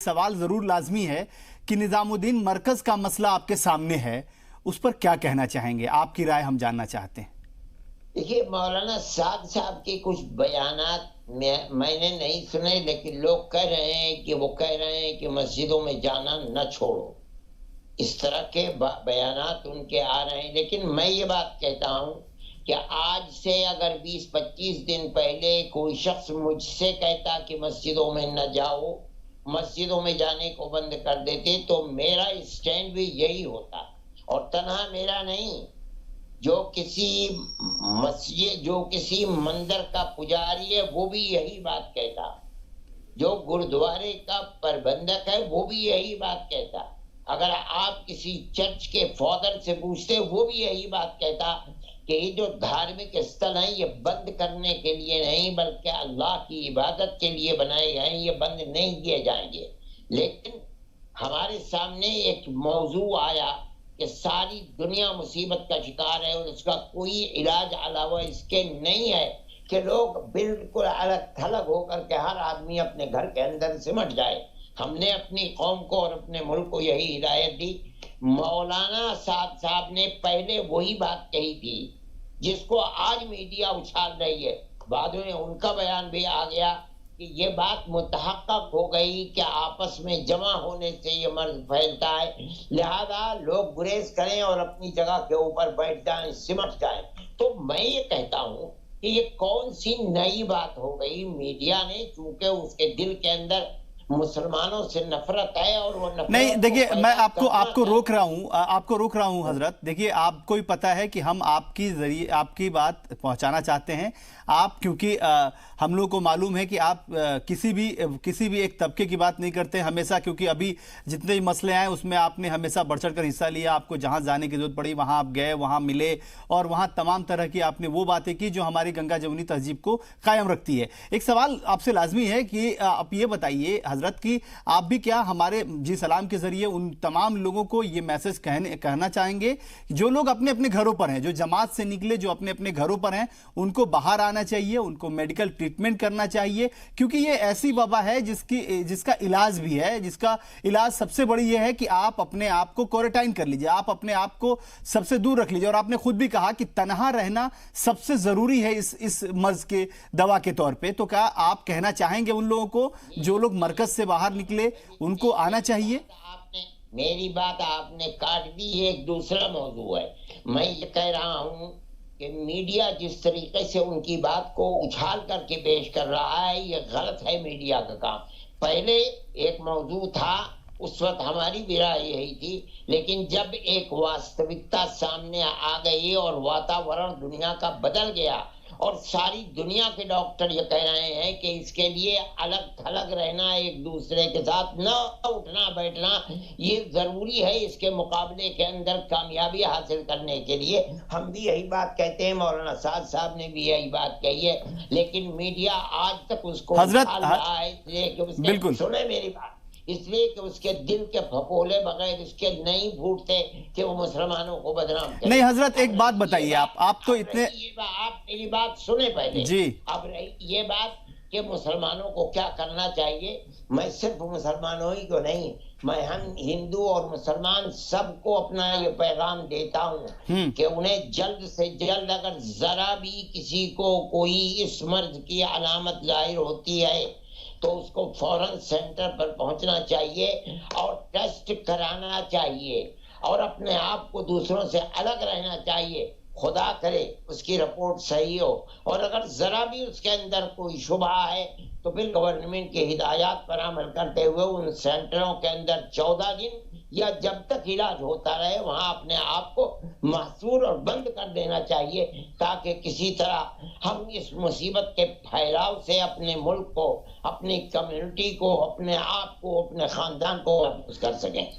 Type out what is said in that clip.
सवाल जरूर लाजमी है कि निजामुद्दीन मरकज का मसला आपके सामने है, उस पर क्या कहना चाहेंगे? आपकी राय हम जानना चाहते हैं। देखिए, मौलाना साद साहब के कुछ बयानात मैंने नहीं सुने, लेकिन लोग कह रहे हैं कि वो कह रहे हैं कि मस्जिदों में जाना न छोड़ो। इस तरह के बयानात उनके आ रहे हैं। लेकिन मैं ये बात कहता हूं कि आज से अगर 20-25 दिन पहले कोई शख्स मुझसे कहता कि मस्जिदों में न जाओ, मस्जिदों में जाने को बंद कर देते, तो मेरा स्टैंड भी यही होता। और तन्हा मेरा नहीं, जो किसी मस्जिद, जो किसी मंदिर का पुजारी है, वो भी यही बात कहता। जो गुरुद्वारे का प्रबंधक है, वो भी यही बात कहता। अगर आप किसी चर्च के फादर से पूछते, वो भी यही बात कहता कि ये जो धार्मिक स्थल हैं, ये बंद करने के लिए नहीं, बल्कि अल्लाह की इबादत के लिए बनाए गए हैं, ये बंद नहीं किए जाएंगे। लेकिन हमारे सामने एक मौजू आया कि सारी दुनिया मुसीबत का शिकार है और उसका कोई इलाज अलावा इसके नहीं है कि लोग बिल्कुल अलग थलग होकर के हर आदमी अपने घर के अंदर सिमट जाए। हमने अपनी कौम को और अपने मुल्क को यही हिदायत दी। मौलाना साद साहब ने पहले वही बात कही थी जिसको आज मीडिया उछाल रही है। बाद में उनका बयान भी आ गया कि ये बात मुतहक्कक हो गई कि आपस में जमा होने से ये मर्ज फैलता है, लिहाजा लोग गुरेज करें और अपनी जगह के ऊपर बैठ जाएं, सिमट जाएं। तो मैं ये कहता हूं कि ये कौन सी नई बात हो गई। मीडिया ने, चूंकि उसके दिल के अंदर मुसलमानों से नफरत है और वो नफरत नहीं, देखिए, मैं आपको रोक रहा हूं हजरत। देखिए, आपको ही पता है कि हम आपकी जरिए आपकी बात पहुंचाना चाहते हैं। आप, क्योंकि हम लोग को मालूम है कि आप किसी भी एक तबके की बात नहीं करते हमेशा, क्योंकि अभी जितने भी मसले आए उसमें आपने हमेशा बढ़ चढ़ कर हिस्सा लिया। आपको जहां जाने की जरूरत पड़ी वहां आप गए, वहां मिले और वहां तमाम तरह की आपने वो बातें की जो हमारी गंगा जमुनी तहजीब को कायम रखती है। एक सवाल आपसे लाजमी है कि आप ये बताइए हजरत की आप भी क्या हमारे जी सलाम के जरिए उन तमाम लोगों को ये मैसेज कहना चाहेंगे जो लोग अपने अपने घरों पर हैं, जो जमात से निकले, जो अपने अपने घरों पर हैं, उनको बाहर आना चाहिए, उनको मेडिकल ट्रीटमेंट करना चाहिए, क्योंकि ये ऐसी वबा है जिसका इलाज भी है। जिसका इलाज सबसे बड़ी ये है कि आप अपने आप को क्वारंटाइन कर लीजिए, आप अपने आप को सबसे दूर रख लीजिए। और आपने खुद भी कहा कि तनहा रहना सबसे जरूरी है इस मर्ज के दवा के तौर पे। तो क्या आप कहना चाहेंगे उन लोगों को जो लोग मरकज से बाहर निकले, उनको आना चाहिए? मेरी बात आपने काट दी, एक दूसरा मौजू है। मैं ये कह रहा हूं कि मीडिया जिस तरीके से उनकी बात को उछाल करके पेश कर रहा है, ये गलत है मीडिया का काम। पहले एक मौजू था, उस वक्त हमारी भी राय यही थी, लेकिन जब एक वास्तविकता सामने आ गई और वातावरण दुनिया का बदल गया और सारी दुनिया के डॉक्टर ये कह रहे हैं कि इसके लिए अलग थलग रहना, एक दूसरे के साथ न उठना बैठना, ये जरूरी है इसके मुकाबले के अंदर कामयाबी हासिल करने के लिए। हम भी यही बात कहते हैं, मौलाना साद साहब ने भी यही बात कही है, लेकिन मीडिया आज तक उसको उछाल रहा है, इसलिए कि उसने, सुने मेरी बात, इसलिए कि उसके दिल के फपोले बगैर इसके नहीं फूटते कि वो मुसलमानों को बदनाम करे। नहीं हजरत, एक बात बताइए, आप तो इतने, आप मेरी बात सुने पहले जी। अब ये बात कि मुसलमानों को क्या करना चाहिए, मैं सिर्फ मुसलमानों ही को नहीं, मैं हम हिंदू और मुसलमान सबको अपना ये पैगाम देता हूँ कि उन्हें जल्द से जल्द, अगर जरा भी किसी को कोई इस मर्ज की अलामत जाहिर होती है, तो उसको फौरन सेंटर पर पहुंचना चाहिए और टेस्ट कराना चाहिए और अपने आप को दूसरों से अलग रहना चाहिए। खुदा करे उसकी रिपोर्ट सही हो, और अगर जरा भी उसके अंदर कोई शुबा है तो फिर गवर्नमेंट की हिदायत पर अमल करते हुए उन सेंटरों के अंदर 14 दिन या जब तक इलाज होता रहे वहां अपने आप को महसूर और बंद कर देना चाहिए, ताकि किसी तरह हम इस मुसीबत के फैलाव से अपने मुल्क को, अपनी कम्युनिटी को, अपने आप को, अपने खानदान को महफूज कर सकें।